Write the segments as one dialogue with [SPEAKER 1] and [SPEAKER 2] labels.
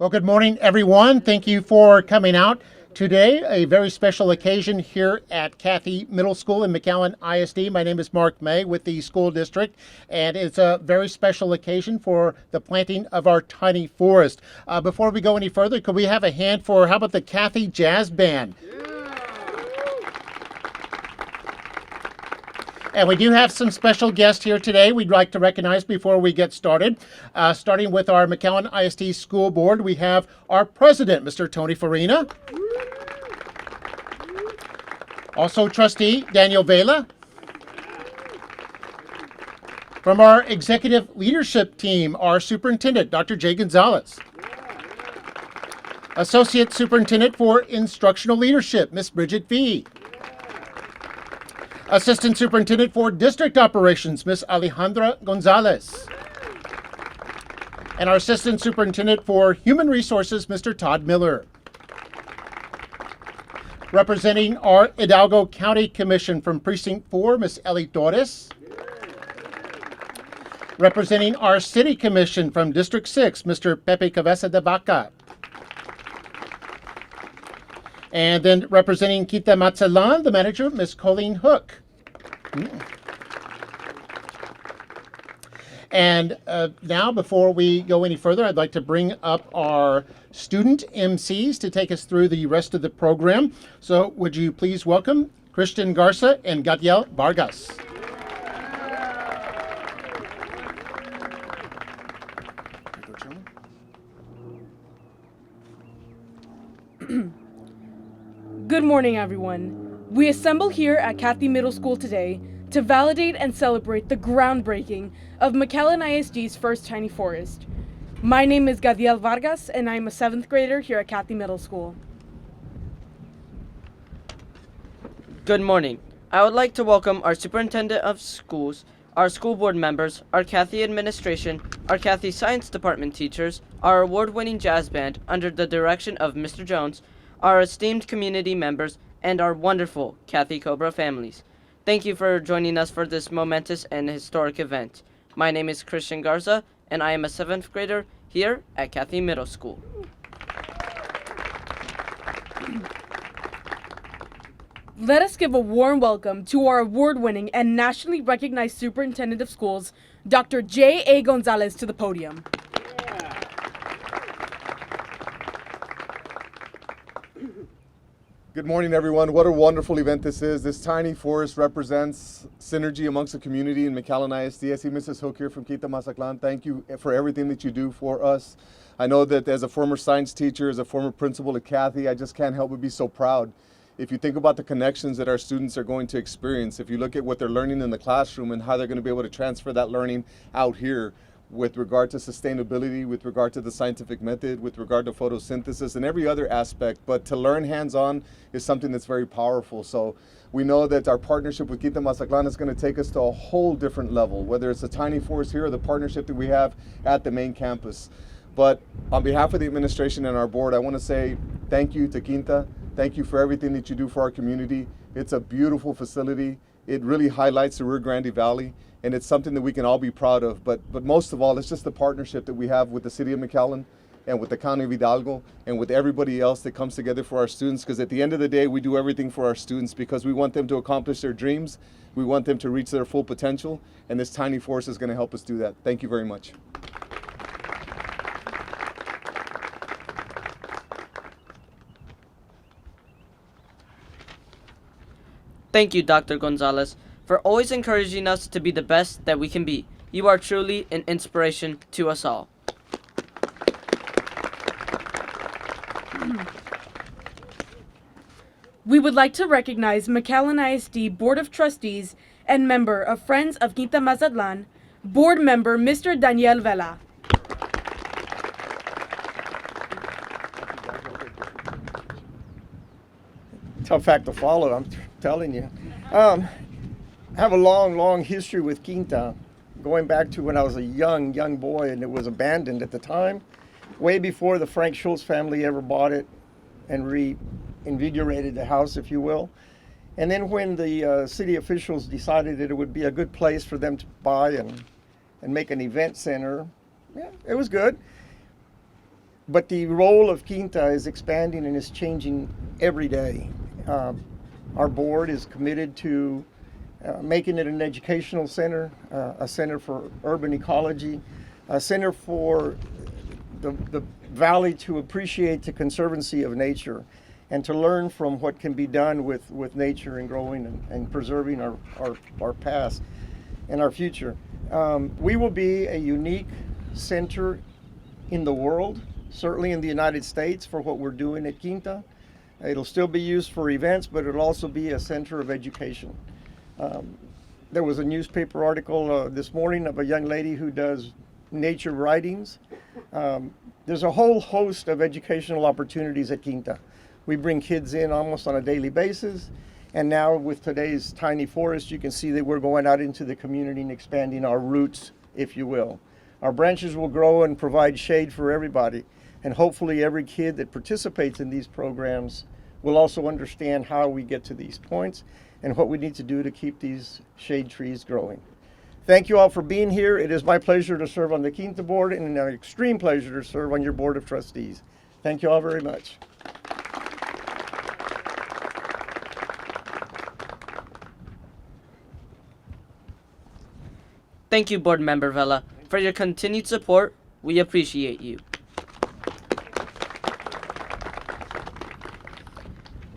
[SPEAKER 1] Well, good morning, everyone. Thank you for coming out today. A very special occasion here at Cathey Middle School in McAllen ISD. My name is Mark May with the school district, and it's a very special occasion for the planting of our tiny forest. Before we go any further, could we have a hand for, how about the Cathey Jazz Band? And we do have some special guests here today we'd like to recognize before we get started. Starting with our McAllen ISD School Board, we have our president, Mr. Tony Farina. Also trustee, Daniel Vela. From our executive leadership team, our superintendent, Dr. Jay Gonzalez. Associate Superintendent for Instructional Leadership, Miss Bridget V. Assistant Superintendent for District Operations, Ms. Alejandra Gonzalez. And our Assistant Superintendent for Human Resources, Mr. Todd Miller. Representing our Hidalgo County Commission from Precinct 4, Ms. Ellie Torres. Representing our City Commission from District 6, Mr. Pepe Cabeza de Vaca. And then representing Quinta Mazatlán, the manager, Ms. Colleen Hook. And now, before we go any further, I'd like to bring up our student MCs to take us through the rest of the program. So would you please welcome Christian Garza and Gadiel Vargas.
[SPEAKER 2] Good morning, everyone. We assemble here at Cathey Middle School today to validate and celebrate the groundbreaking of McAllen ISD's first tiny forest. My name is Gadiel Vargas, and I'm a 7th grader here at Cathey Middle School.
[SPEAKER 3] Good morning. I would like to welcome our Superintendent of Schools, our school board members, our Cathey administration, our Cathey Science Department teachers, our award-winning jazz band under the direction of Mr. Jones, our esteemed community members, and our wonderful Cathey Cobra families. Thank you for joining us for this momentous and historic event. My name is Christian Garza, and I am a 7th grader here at Cathey Middle School.
[SPEAKER 2] Let us give a warm welcome to our award-winning and nationally recognized Superintendent of Schools, Dr. J.A. Gonzalez, to the podium.
[SPEAKER 4] Good morning, everyone. What a wonderful event this is. This tiny forest represents synergy amongst the community in McAllen ISD. I see Mrs. Hook here from Quinta Mazatlan. Thank you for everything that you do for us. I know that as a former science teacher, as a former principal at Cathey, I just can't help but be so proud. If you think about the connections that our students are going to experience, if you look at what they're learning in the classroom and how they're going to be able to transfer that learning out here, with regard to sustainability, with regard to the scientific method, with regard to photosynthesis and every other aspect. But to learn hands-on is something that's very powerful. So we know that our partnership with Quinta Mazatlan is going to take us to a whole different level, whether it's a tiny forest here or the partnership that we have at the main campus. But on behalf of the administration and our board, I want to say thank you to Quinta. Thank you for everything that you do for our community. It's a beautiful facility. It really highlights the Rio Grande Valley, and it's something that we can all be proud of. But most of all, it's just the partnership that we have with the city of McAllen and with the county of Hidalgo and with everybody else that comes together for our students, because at the end of the day, we do everything for our students because we want them to accomplish their dreams. We want them to reach their full potential, and this tiny force is going to help us do that. Thank you very much.
[SPEAKER 3] Thank you, Dr. Gonzalez, for always encouraging us to be the best that we can be. You are truly an inspiration to us all.
[SPEAKER 2] We would like to recognize McAllen ISD Board of Trustees and member of Friends of Quinta Mazatlan, Board Member Mr. Daniel Vela.
[SPEAKER 5] Tough act to follow, I'm telling you. I have a long history with Quinta, going back to when I was a young boy, and it was abandoned at the time, way before the Frank Schultz family ever bought it and reinvigorated the house, if you will. And then when the city officials decided that it would be a good place for them to buy and make an event center, yeah, it was good. But the role of Quinta is expanding and is changing every day. Our board is committed to making it an educational center, a center for urban ecology, a center for the valley to appreciate the conservancy of nature and to learn from what can be done with nature and growing and preserving our past and our future. We will be a unique center in the world, certainly in the United States, for what we're doing at Quinta. It'll still be used for events, but it'll also be a center of education. There was a newspaper article this morning of a young lady who does nature writings. There's a whole host of educational opportunities at Quinta. We bring kids in almost on a daily basis. And now with today's tiny forest, you can see that we're going out into the community and expanding our roots, if you will. Our branches will grow and provide shade for everybody. And hopefully every kid that participates in these programs will also understand how we get to these points and what we need to do to keep these shade trees growing. Thank you all for being here. It is my pleasure to serve on the Quinta board and an extreme pleasure to serve on your board of trustees. Thank you all very much.
[SPEAKER 3] Thank you, Board Member Vela, for your continued support. We appreciate you.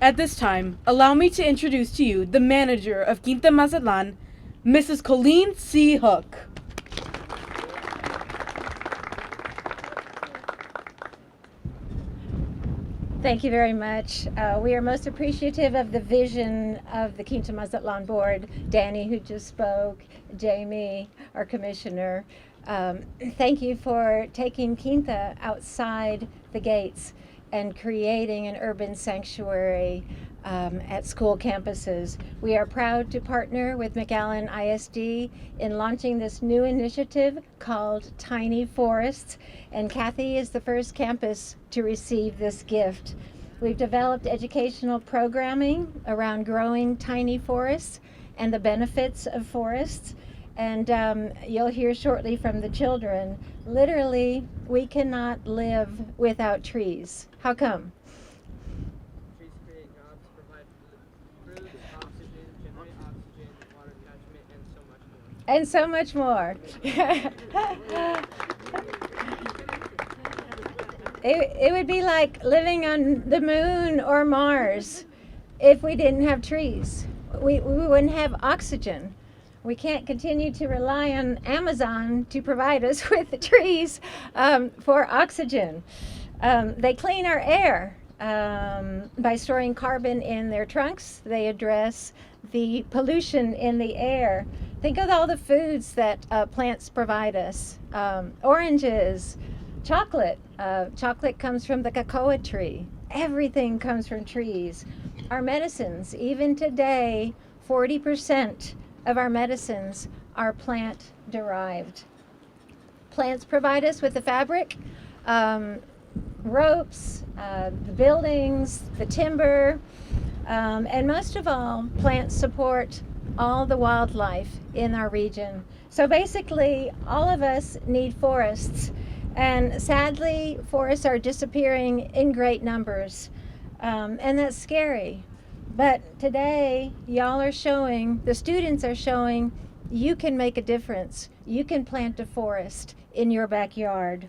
[SPEAKER 2] At this time, allow me to introduce to you the manager of Quinta Mazatlan, Mrs. Colleen C. Hook.
[SPEAKER 6] Thank you very much. We are most appreciative of the vision of the Quinta Mazatlan board. Danny, who just spoke, Jamie, our commissioner. Thank you for taking Quinta outside the gates and creating an urban sanctuary at school campuses. We are proud to partner with McAllen ISD in launching this new initiative called Tiny Forests, and Cathey is the first campus to receive this gift. We've developed educational programming around growing tiny forests and the benefits of forests, and you'll hear shortly from the children. Literally, we cannot live without trees. How come?
[SPEAKER 3] Trees create jobs, provide food, oxygen, generate oxygen, water catchment, and so much more.
[SPEAKER 6] And so much more. It would be like living on the moon or Mars if we didn't have trees. We wouldn't have oxygen. We can't continue to rely on Amazon to provide us with the trees for oxygen. They clean our air by storing carbon in their trunks. They address the pollution in the air. Think of all the foods that plants provide us. Oranges, chocolate. Chocolate comes from the cocoa tree. Everything comes from trees. Our medicines, even today, 40% of our medicines are plant derived. Plants provide us with the fabric, ropes, the buildings, the timber, and most of all, plants support all the wildlife in our region. So basically, all of us need forests, and sadly, forests are disappearing in great numbers, and that's scary. But today, y'all are showing, the students are showing, you can make a difference. You can plant a forest in your backyard.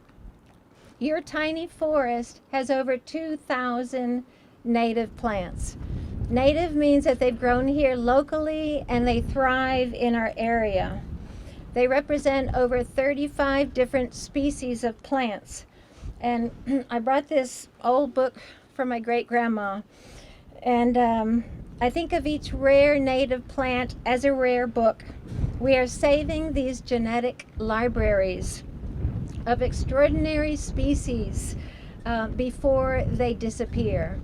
[SPEAKER 6] Your tiny forest has over 2,000 native plants. Native means that they've grown here locally and they thrive in our area. They represent over 35 different species of plants. And I brought this old book from my great-grandma. And I think of each rare native plant as a rare book. We are saving these genetic libraries of extraordinary species before they disappear.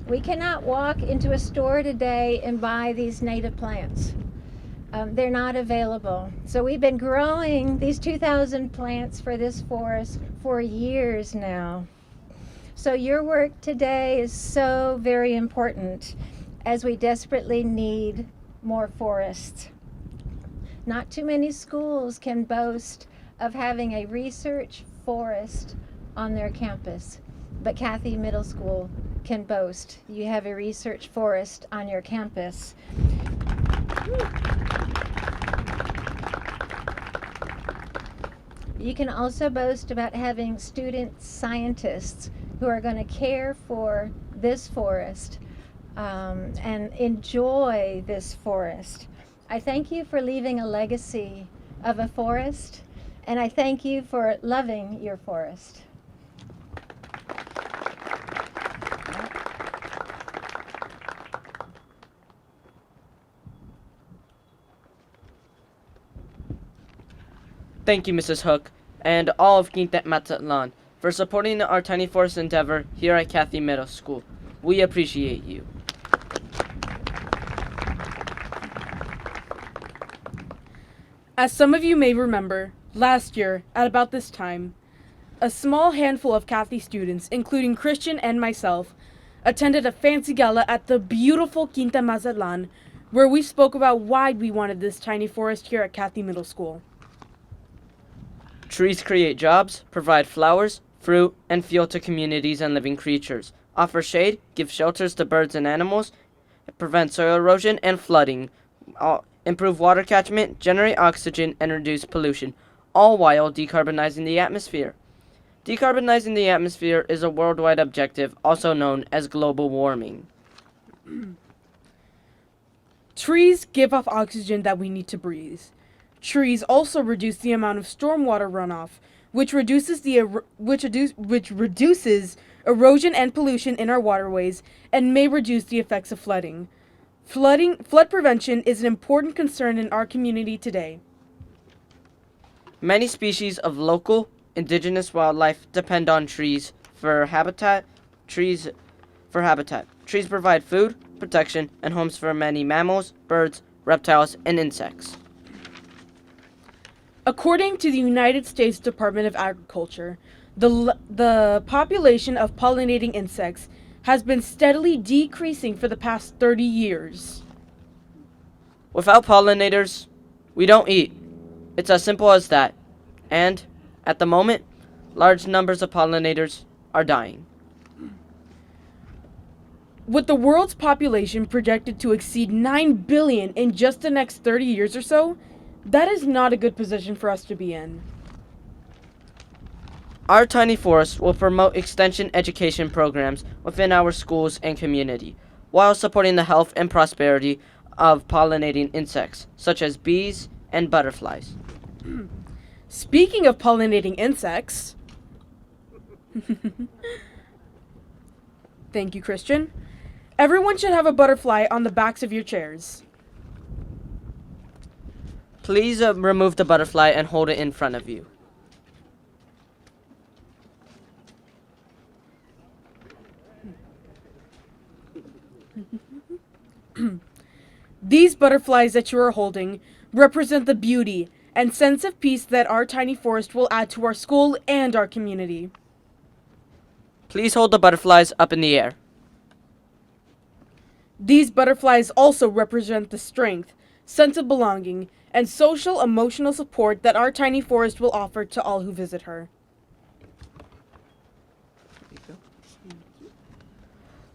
[SPEAKER 6] We cannot walk into a store today and buy these native plants. They're not available. So we've been growing these 2,000 plants for this forest for years now. So your work today is so very important as we desperately need more forests. Not too many schools can boast of having a research forest on their campus, but Cathey Middle School can boast. You have a research forest on your campus. You can also boast about having student scientists who are going to care for this forest and enjoy this forest. I thank you for leaving a legacy of a forest, and I thank you for loving your forest.
[SPEAKER 3] Thank you, Mrs. Hook, and all of Quinta Mazatlán for supporting our tiny forest endeavor here at Cathey Middle School. We appreciate you.
[SPEAKER 2] As some of you may remember, last year, at about this time, a small handful of Cathey students, including Christian and myself, attended a fancy gala at the beautiful Quinta Mazatlan, where we spoke about why we wanted this tiny forest here at Cathey Middle School.
[SPEAKER 3] Trees create jobs, provide flowers, fruit, and fuel to communities and living creatures, offer shade, give shelters to birds and animals, prevent soil erosion and flooding, improve water catchment, generate oxygen, and reduce pollution, all while decarbonizing the atmosphere. Decarbonizing the atmosphere is a worldwide objective, also known as global warming.
[SPEAKER 2] Trees give off oxygen that we need to breathe. Trees also reduce the amount of stormwater runoff, which reduces erosion and pollution in our waterways and may reduce the effects of flooding. Flood prevention is an important concern in our community today.
[SPEAKER 3] Many species of local, indigenous wildlife depend on trees for habitat. Trees provide food, protection, and homes for many mammals, birds, reptiles, and insects.
[SPEAKER 2] According to the United States Department of Agriculture, the population of pollinating insects has been steadily decreasing for the past 30 years.
[SPEAKER 3] Without pollinators, we don't eat. It's as simple as that. And, at the moment, large numbers of pollinators are dying.
[SPEAKER 2] With the world's population projected to exceed 9 billion in just the next 30 years or so, that is not a good position for us to be in.
[SPEAKER 3] Our tiny forest will promote extension education programs within our schools and community, while supporting the health and prosperity of pollinating insects, such as bees and butterflies.
[SPEAKER 2] Speaking of pollinating insects, thank you, Christian. Everyone should have a butterfly on the backs of your chairs.
[SPEAKER 3] Please remove the butterfly and hold it in front of you.
[SPEAKER 2] These butterflies that you are holding represent the beauty and sense of peace that our tiny forest will add to our school and our community.
[SPEAKER 3] Please hold the butterflies up in the air.
[SPEAKER 2] These butterflies also represent the strength, sense of belonging, and social emotional support that our tiny forest will offer to all who visit her.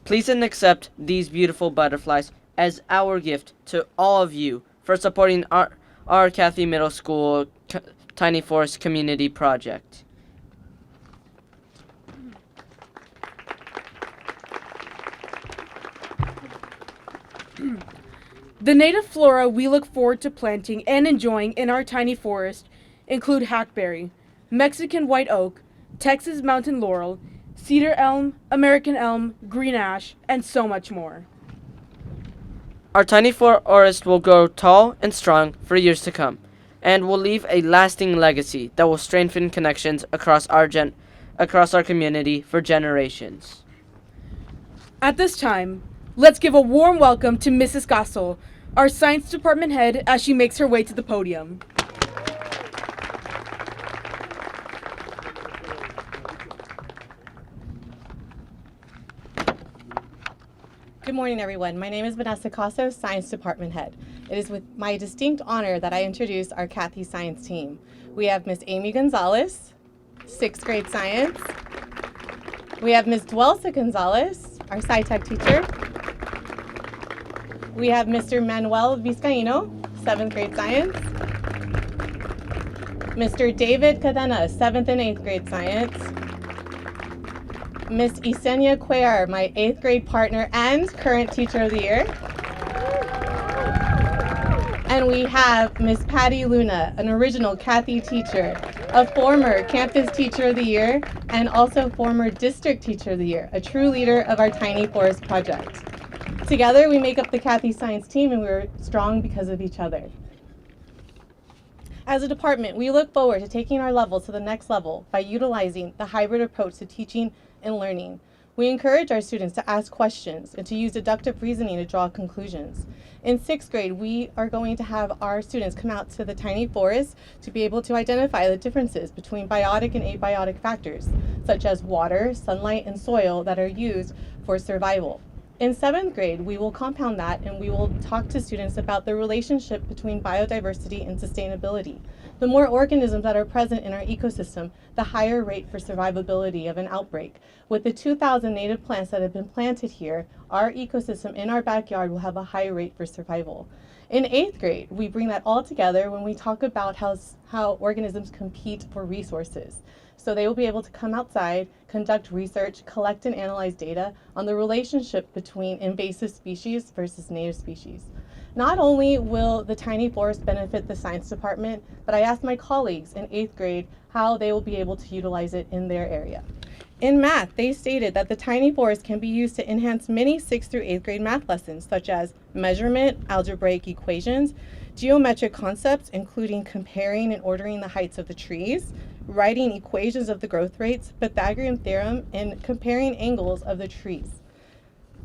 [SPEAKER 3] Please accept these beautiful butterflies as our gift to all of you for supporting our Cathey Middle School Tiny Forest Community Project.
[SPEAKER 2] The native flora we look forward to planting and enjoying in our tiny forest include hackberry, Mexican white oak, Texas mountain laurel, cedar elm, American elm, green ash, and so much more.
[SPEAKER 3] Our tiny forest will grow tall and strong for years to come, and will leave a lasting legacy that will strengthen connections across our community for generations.
[SPEAKER 2] At this time, let's give a warm welcome to Mrs. Gasso, our science department head, as she makes her way to the podium.
[SPEAKER 7] Good morning, everyone. My name is Vanessa Casso, Science Department Head. It is with my distinct honor that I introduce our Cathey Science team. We have Miss Amy Gonzalez, 6th grade science, We have Ms. Dwelsa Gonzalez, our SciTech teacher. We have Mr. Manuel Vizcaino, 7th grade science. Mr. David Cadena, 7th and 8th grade science. Miss Isenia Cuellar, my 8th grade partner and current teacher of the year. And we have Miss Patty Luna, an original Cathey teacher, a former campus teacher of the year, and also former district teacher of the year, a true leader of our Tiny Forest project. Together, we make up the Cathey Science team, and we're strong because of each other. As a department, we look forward to taking our level to the next level by utilizing the hybrid approach to teaching and learning. We encourage our students to ask questions and to use deductive reasoning to draw conclusions. In 6th grade, we are going to have our students come out to the tiny forest to be able to identify the differences between biotic and abiotic factors, such as water, sunlight, and soil that are used for survival. In 7th grade, we will compound that and we will talk to students about the relationship between biodiversity and sustainability. The more organisms that are present in our ecosystem, the higher rate for survivability of an outbreak. With the 2,000 native plants that have been planted here, our ecosystem in our backyard will have a high rate for survival. In 8th grade, we bring that all together when we talk about how organisms compete for resources. So they will be able to come outside, conduct research, collect and analyze data on the relationship between invasive species versus native species. Not only will the tiny forest benefit the science department, but I asked my colleagues in 8th grade how they will be able to utilize it in their area. In math, they stated that the tiny forest can be used to enhance many 6th through 8th grade math lessons, such as measurement, algebraic equations, geometric concepts, including comparing and ordering the heights of the trees, writing equations of the growth rates, Pythagorean theorem, and comparing angles of the trees.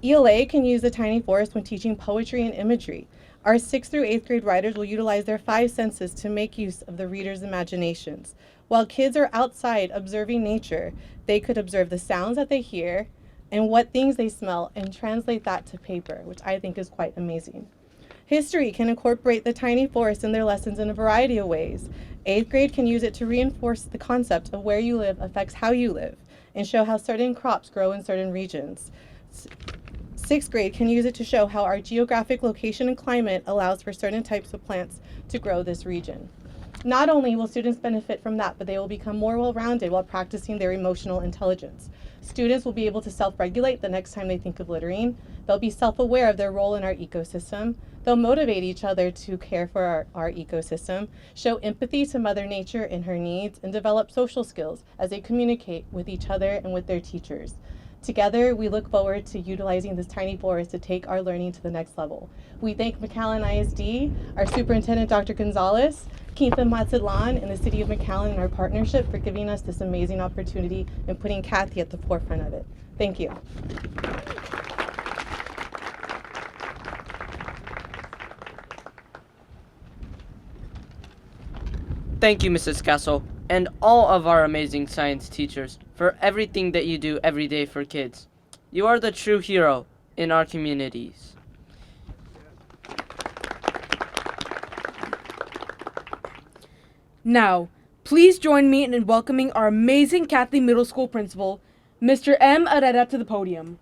[SPEAKER 7] ELA can use the tiny forest when teaching poetry and imagery. Our 6th through 8th grade writers will utilize their 5 senses to make use of the reader's imaginations. While kids are outside observing nature, they could observe the sounds that they hear and what things they smell and translate that to paper, which I think is quite amazing. History can incorporate the tiny forest in their lessons in a variety of ways. 8th grade can use it to reinforce the concept of where you live affects how you live and show how certain crops grow in certain regions. 6th grade can use it to show how our geographic location and climate allows for certain types of plants to grow this region. Not only will students benefit from that, but they will become more well-rounded while practicing their emotional intelligence. Students will be able to self-regulate the next time they think of littering. They'll be self-aware of their role in our ecosystem. They'll motivate each other to care for our ecosystem, show empathy to Mother Nature and her needs, and develop social skills as they communicate with each other and with their teachers. Together, we look forward to utilizing this tiny forest to take our learning to the next level. We thank McAllen ISD, our superintendent, Dr. Gonzalez, Quinta Mazatlán, and the city of McAllen and our partnership for giving us this amazing opportunity and putting Cathey at the forefront of it. Thank you.
[SPEAKER 3] Thank you, Mrs. Castle, and all of our amazing science teachers for everything that you do every day for kids. You are the true hero in our communities.
[SPEAKER 2] Now, please join me in welcoming our amazing Cathey Middle School principal, Mr. M. Herrera, to the podium.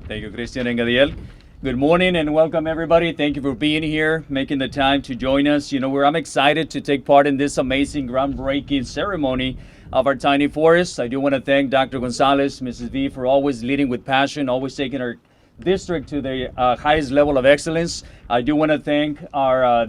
[SPEAKER 8] Thank you, Christian and Gadiel. Good morning and welcome everybody. Thank you for being here, making the time to join us. I'm excited to take part in this amazing groundbreaking ceremony of our tiny forest. I do want to thank Dr. Gonzalez, Mrs. V, for always leading with passion, always taking our district to the highest level of excellence. I do want to thank our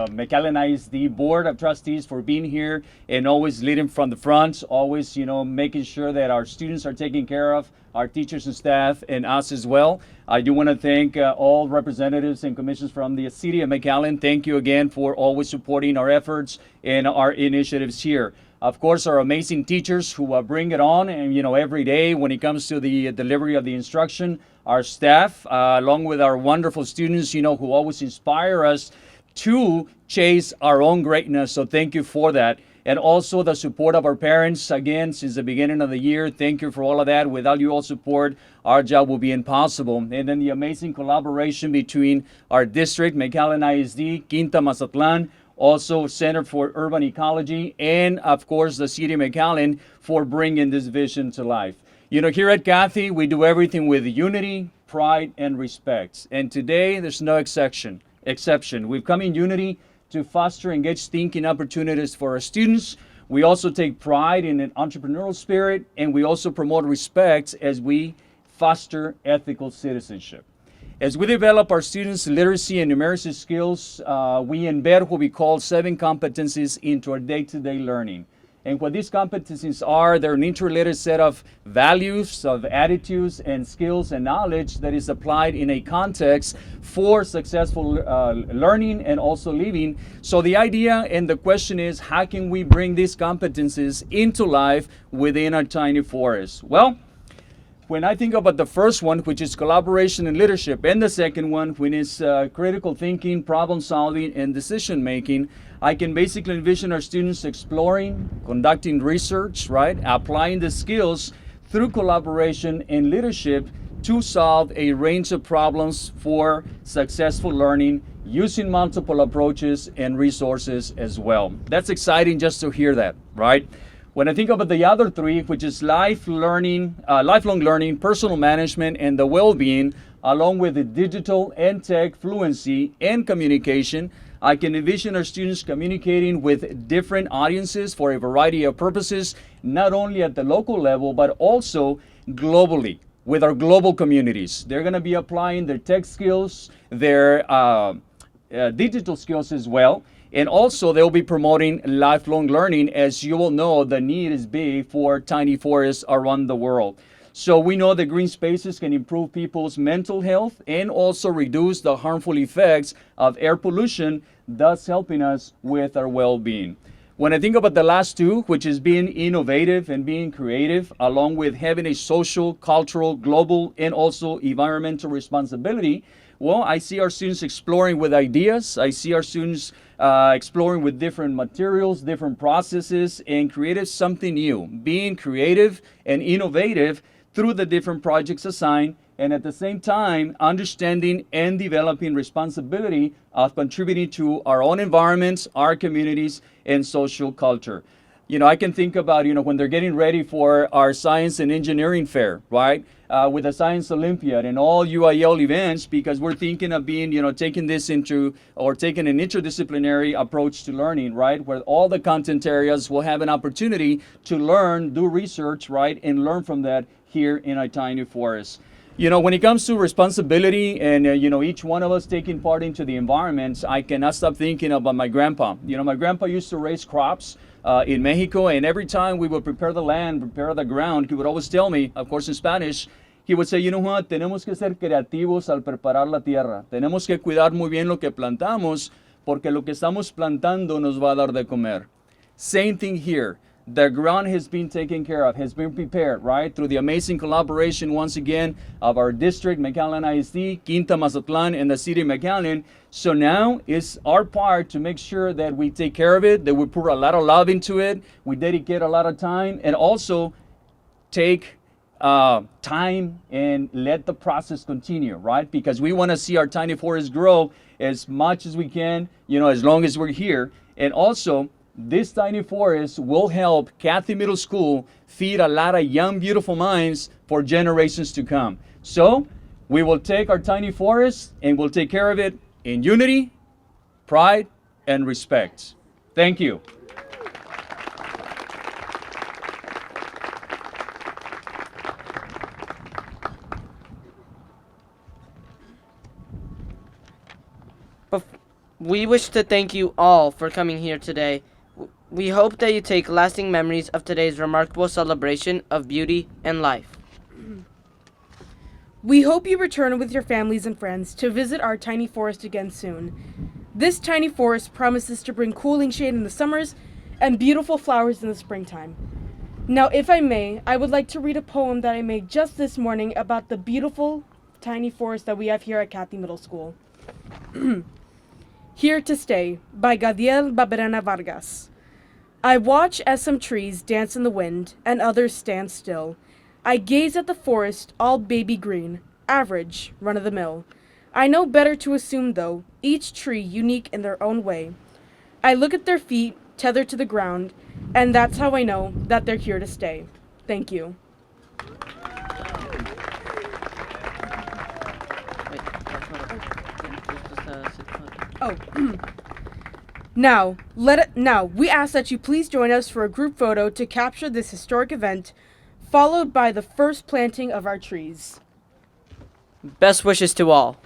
[SPEAKER 8] McAllen ISD Board of Trustees for being here and always leading from the front, always, making sure that our students are taken care of, our teachers and staff, and us as well. I do want to thank all representatives and commissions from the city of McAllen. Thank you again for always supporting our efforts and our initiatives here. Of course, our amazing teachers who bring it on and, every day when it comes to the delivery of the instruction, our staff, along with our wonderful students, who always inspire us to chase our own greatness. So thank you for that. and also the support of our parents. Again, since the beginning of the year, thank you for all of that. Without your all support, our job will be impossible. And then the amazing collaboration between our district, McAllen ISD, Quinta Mazatlan, also Center for Urban Ecology, and of course the City of McAllen for bringing this vision to life. You know, here at Cathey, we do everything with unity, pride, and respect. And today, there's no exception. We've come in unity to foster engaged thinking opportunities for our students. We also take pride in an entrepreneurial spirit, and we also promote respect as we foster ethical citizenship. As we develop our students' literacy and numeracy skills, we embed what we call 7 competencies into our day-to-day learning. And what these competencies are, they're an interrelated set of values, of attitudes, and skills and knowledge that is applied in a context for successful learning and also living. So the idea and the question is, how can we bring these competencies into life within our tiny forest? Well, when I think about the first one, which is collaboration and leadership, and the second one, which is critical thinking, problem solving, and decision making, I can basically envision our students exploring, conducting research, right? Applying the skills through collaboration and leadership to solve a range of problems for successful learning using multiple approaches and resources as well. That's exciting just to hear that, right? When I think about the other 3, which is lifelong learning, personal management, and the well-being, along with the digital and tech fluency and communication, I can envision our students communicating with different audiences for a variety of purposes, not only at the local level, but also globally with our global communities. They're going to be applying their tech skills, their digital skills as well. And also they'll be promoting lifelong learning. As you all know, the need is big for tiny forests around the world. So we know that green spaces can improve people's mental health and also reduce the harmful effects of air pollution, thus helping us with our well-being. When I think about the last 2, which is being innovative and being creative, along with having a social, cultural, global, and also environmental responsibility, well, I see our students exploring with ideas. I see our students exploring with different materials, different processes, and creating something new. Being creative and innovative through the different projects assigned, and at the same time, understanding and developing responsibility of contributing to our own environments, our communities, and social culture. You know, I can think about, when they're getting ready for our science and engineering fair, right? With the Science Olympiad and all UIL events, because we're thinking of being, taking this into, or taking an interdisciplinary approach to learning, right? Where all the content areas will have an opportunity to learn, do research, right? And learn from that here in our tiny forest. When it comes to responsibility and, each one of us taking part into the environment, I cannot stop thinking about my grandpa. My grandpa used to raise crops in Mexico, and every time we would prepare the land, prepare the ground, he would always tell me, of course in Spanish, he would say, what, tenemos que ser creativos al preparar la tierra. Tenemos que cuidar muy bien lo que plantamos, porque lo que estamos plantando nos va a dar de comer. Same thing here. The ground has been taken care of, has been prepared, right? Through the amazing collaboration, once again, of our district, McAllen ISD, Quinta Mazatlan, and the City of McAllen. So now it's our part to make sure that we take care of it, that we put a lot of love into it, we dedicate a lot of time, and also take time and let the process continue, right? Because we want to see our tiny forest grow as much as we can, as long as we're here. And also, this tiny forest will help Cathey Middle School feed a lot of young, beautiful minds for generations to come. So we will take our tiny forest and we'll take care of it in unity, pride, and respect. Thank you.
[SPEAKER 3] We wish to thank you all for coming here today. We hope that you take lasting memories of today's remarkable celebration of beauty and life.
[SPEAKER 2] We hope you return with your families and friends to visit our tiny forest again soon. This tiny forest promises to bring cooling shade in the summers and beautiful flowers in the springtime. Now, if I may, I would like to read a poem that I made just this morning about the beautiful tiny forest that we have here at Cathey Middle School. Here to Stay by Gadiel Baberana Vargas. I watch as some trees dance in the wind and others stand still. I gaze at the forest, all baby green, average, run of the mill. I know better to assume, though, each tree unique in their own way. I look at their feet, tethered to the ground, and that's how I know that they're here to stay. Thank you. Oh. Now, we ask that you please join us for a group photo to capture this historic event, followed by the first planting of our trees.
[SPEAKER 3] Best wishes to all.